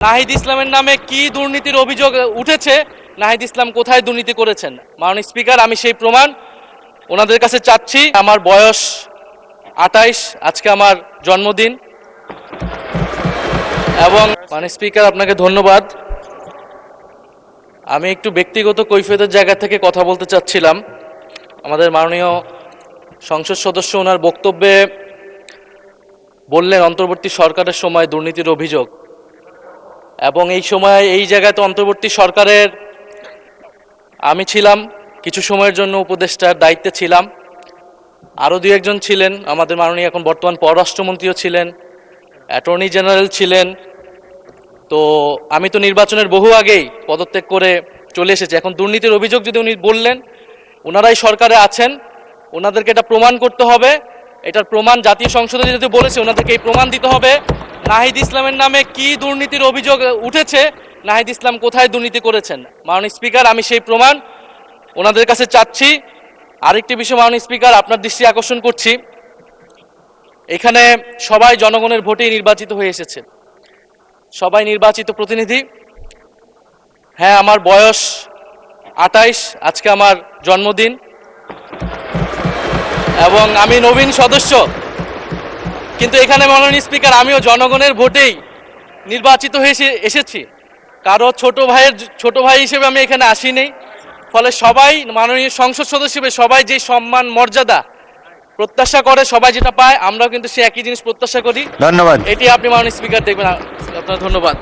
নাহিদ ইসলামের নামে কি দুর্নীতির অভিযোগ উঠেছে, নাহিদ ইসলাম কোথায় দুর্নীতি করেছেন? মাননীয় স্পিকার, আমি সেই প্রমাণ ওনাদের কাছে চাচ্ছি। আমার বয়স 28, আজকে আমার জন্মদিন। এবং মাননীয় স্পিকার, আপনাকে ধন্যবাদ। আমি একটু ব্যক্তিগত কৈফিয়তের জায়গা থেকে কথা বলতে চাচ্ছিলাম। আমাদের মাননীয় সংসদ সদস্য ওনার বক্তব্যে বললেন অন্তর্বর্তী সরকারের সময় দুর্নীতির অভিযোগ, এবং এই সময় এই জায়গায় তো অন্তর্বর্তী সরকারের আমি ছিলাম, কিছু সময়ের জন্য উপদেষ্টার দায়িত্বে ছিলাম, আরও দুই একজন ছিলেন, আমাদের মাননীয় এখন বর্তমান পররাষ্ট্রমন্ত্রীও ছিলেন, অ্যাটর্নি জেনারেল ছিলেন। তো আমি তো নির্বাচনের বহু আগেই পদত্যাগ করে চলে এসেছি। এখন দুর্নীতির অভিযোগ যদি উনি বললেন, ওনারাই সরকারে আছেন, ওনাদেরকে এটা প্রমাণ করতে হবে। এটার প্রমাণ জাতীয় সংসদে যেহেতু বলেছে, ওনাদেরকে এই প্রমাণ দিতে হবে নাহিদ ইসলামের নামে কি দুর্নীতির অভিযোগ উঠেছে, নাহিদ ইসলাম কোথায় দুর্নীতি করেছেন। মাননীয় স্পিকার, আমি সেই প্রমাণ ওনাদের কাছে চাচ্ছি। আরেকটি বিষয় মাননীয় স্পিকার, আপনার দৃষ্টি আকর্ষণ করছি, এখানে সবাই জনগণের ভোটেই নির্বাচিত হয়ে এসেছে, সবাই নির্বাচিত প্রতিনিধি। হ্যাঁ, আমার বয়স 28, আজকে আমার জন্মদিন, এবং আমি নবীন সদস্য। কিন্তু এখানে মাননীয় স্পিকার, আমিও জনগণের ভোটেই নির্বাচিত হয়ে এসেছি, কারো ছোট ভাই হিসেবে আমি এখানে আসিনি। ফলে সবাই মাননীয় সংসদ সদস্য হিসেবে সবাই যে সম্মান মর্যাদা প্রত্যাশা করে, সবাই যেটা পায়, আমরাও কিন্তু সে একই জিনিস প্রত্যাশা করি। ধন্যবাদ। এটি আপনি মাননীয় স্পিকার দেখবেন। আপনার ধন্যবাদ।